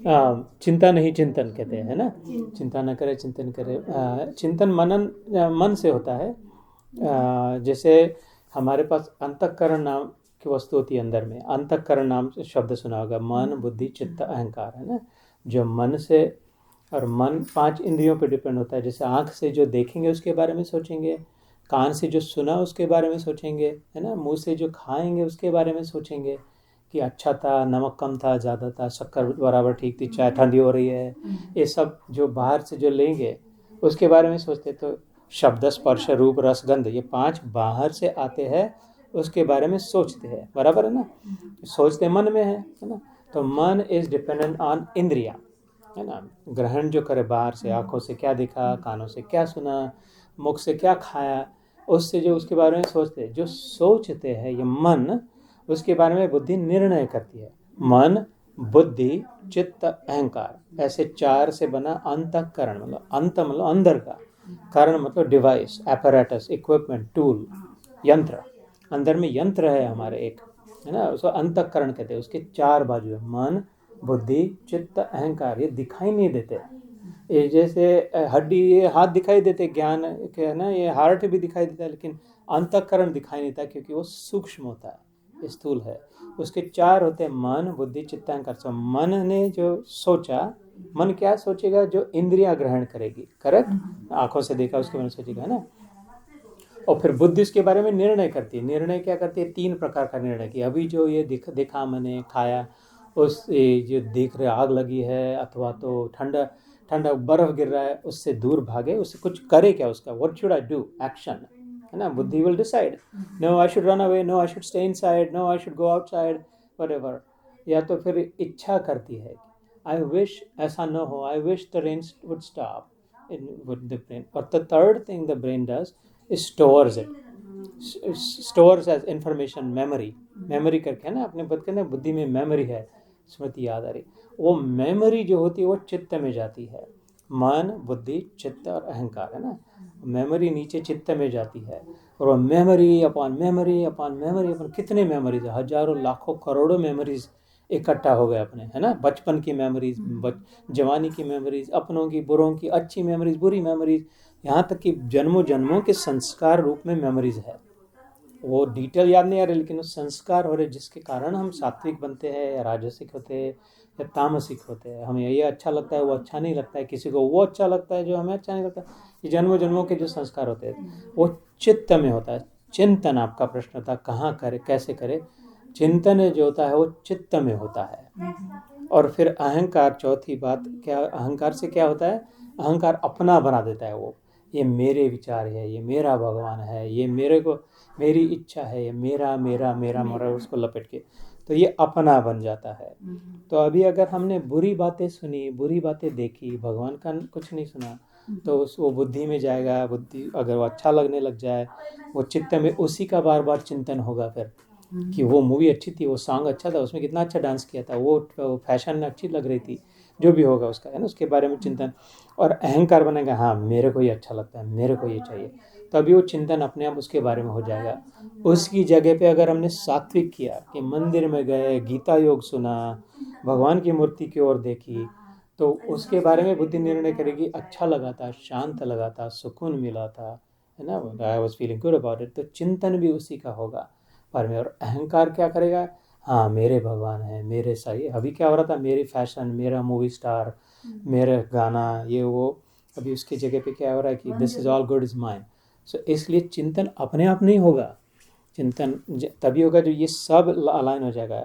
चिंता नहीं चिंतन कहते हैं, है ना। चिंता न करे चिंतन करे। चिंतन मनन मन से होता है। जैसे हमारे पास अंतःकरण नाम की वस्तु होती है अंदर में। अंतःकरण नाम से शब्द सुना होगा, मन बुद्धि चित्त अहंकार, है ना। जो मन से, और मन 5 इंद्रियों पर डिपेंड होता है। जैसे आँख से जो देखेंगे उसके बारे में सोचेंगे, कान से जो सुना उसके बारे में सोचेंगे, है ना। मुंह से जो खाएंगे उसके बारे में सोचेंगे कि अच्छा था, नमक कम था, ज़्यादा था, शक्कर बराबर ठीक थी, चाय ठंडी हो रही है। ये सब जो बाहर से जो लेंगे उसके बारे में सोचते। तो शब्द स्पर्श रूप रस गंध, ये 5 बाहर से आते हैं, उसके बारे में सोचते हैं, बराबर है ना। सोचते मन में है ना। तो मन इज डिपेंडेंट ऑन इंद्रिया, है ना। ग्रहण जो करे बाहर से, आंखों से क्या दिखा, कानों से क्या सुना, मुख से क्या खाया, उससे जो उसके बारे में सोचते हैं, जो सोचते हैं ये मन, उसके बारे में बुद्धि निर्णय करती है। मन बुद्धि चित्त अहंकार, ऐसे 4 से बना अंतःकरण। मतलब अंत मतलब अंदर का, करण मतलब डिवाइस, एपरेटस, इक्विपमेंट, टूल, यंत्र। अंदर में यंत्र है हमारे एक, है ना। उसको अंतःकरण कहते हैं। उसके 4 बाजू है, मन बुद्धि चित्त अहंकार। ये दिखाई नहीं देते। ये जैसे हड्डी, ये हाथ दिखाई देते, ज्ञान है ना, ये हार्ट भी दिखाई देता है, लेकिन अंतःकरण दिखाई नहीं देता क्योंकि वो सूक्ष्म होता है, स्थूल है। उसके 4 होते हैं, मन बुद्धि चित्त अहंकार। सो मन ने जो सोचा, मन क्या सोचेगा, जो इंद्रियां ग्रहण करेगी, करेक्ट। आंखों से देखा उसके बारे में सोचेगा, है ना। और फिर बुद्धि उसके बारे में निर्णय करती है। निर्णय क्या करती है, 3 प्रकार का निर्णय किया। अभी जो ये देखा मैंने, खाया, उस जो देख रहे आग लगी है, अथवा तो ठंडा ठंडा बर्फ गिर रहा है, उससे दूर भागे, उससे कुछ करे क्या, उसका what should I do, action, है ना। बुद्धि will decide, no I should run away, no I should stay inside, no I should go outside, whatever. या तो फिर इच्छा करती है, आई विश ऐसा न हो, I wish the rain would stop in the brain. और the third thing the brain does, stores it, stores as information, memory करके, है ना। अपने बद के बुद्धि में मेमोरी है, स्मृति याद आ रही। वो मेमोरी जो होती है वो चित्त में जाती है। मन बुद्धि चित्त और अहंकार, है ना। मेमोरी नीचे चित्त में जाती है, और वो memory upon memory upon memory upon, कितने मेमोरीज, हजारों लाखों करोड़ों मेमोरीज इकट्ठा हो गए अपने, है ना। बचपन की मेमोरीज, जवानी की मेमोरीज, अपनों की बुरों की, अच्छी मेमोरीज बुरी मेमोरीज, यहाँ तक कि जन्मों जन्मों के संस्कार रूप में मेमोरीज है। वो डिटेल याद नहीं आ रही, लेकिन वो संस्कार हो रहे जिसके कारण हम सात्विक बनते हैं, या राजसिक होते हैं, या तामसिक होते हैं। हमें ये अच्छा लगता है, वो अच्छा नहीं लगता है, किसी को वो अच्छा लगता है जो हमें अच्छा नहीं लगता। ये जन्मों जन्मों के जो संस्कार होते हैं वो चित्त में होता है। चिंतन, आपका प्रश्न था कहाँ करे कैसे करे, चिंतन जो होता है वो चित्त में होता है। और फिर अहंकार, चौथी बात क्या, अहंकार से क्या होता है, अहंकार अपना बना देता है। वो ये मेरे विचार है, ये मेरा भगवान है, ये मेरे को, मेरी इच्छा है, ये मेरा मेरा मेरा मेरा, उसको लपेट के तो ये अपना बन जाता है। तो अभी अगर हमने बुरी बातें सुनी, बुरी बातें देखी, भगवान का कुछ नहीं सुना, तो वो बुद्धि में जाएगा। बुद्धि अगर वो अच्छा लगने लग जाए, वो चित्त में उसी का बार बार चिंतन होगा फिर, कि वो मूवी अच्छी थी, वो सॉन्ग अच्छा था, उसमें कितना अच्छा डांस किया था, वो फैशन अच्छी लग रही थी, जो भी होगा उसका, है ना, उसके बारे में चिंतन। और अहंकार बनेगा, हाँ मेरे को ये अच्छा लगता है, मेरे को ये चाहिए, तभी वो चिंतन अपने आप उसके बारे में हो जाएगा। उसकी जगह पे अगर हमने सात्विक किया, कि मंदिर में गए, गीता योग सुना, भगवान की मूर्ति की ओर देखी, तो उसके बारे में बुद्धि निर्णय करेगी, अच्छा लगा था, शांत लगा था, सुकून मिला था, है ना, I was feeling good about it, तो चिंतन भी उसी का होगा पर में। और अहंकार क्या करेगा, हाँ मेरे भगवान है, मेरे सही, अभी क्या हो रहा था, मेरी फैशन, मेरा मूवी स्टार, मेरा गाना, ये वो, अभी उसकी जगह पे क्या हो रहा है कि this is all good is mine. So इसलिए चिंतन अपने आप नहीं होगा, चिंतन तभी होगा जो ये सब अलाइन हो जाएगा।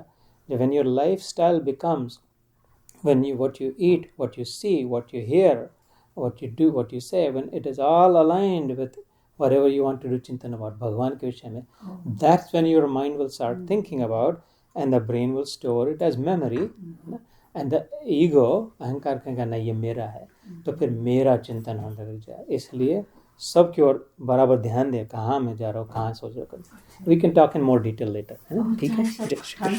When your life style becomes, when you, what you eat, what you see, what you hear, what you do, what you say, when it is all aligned with whatever you want to do chintan about भगवान के विषय में, that's when your mind will start thinking about, and the brain will store it as memory, and the ego, अहंकार कहेगा नहीं ये मेरा है, तो फिर मेरा चिंतन होने लग जाए। इसलिए सब की ओर बराबर ध्यान दें, कहाँ मैं जा रहा हूँ, कहाँ सोच रहा हूँ। We can talk in more detail later, है ना, ठीक है।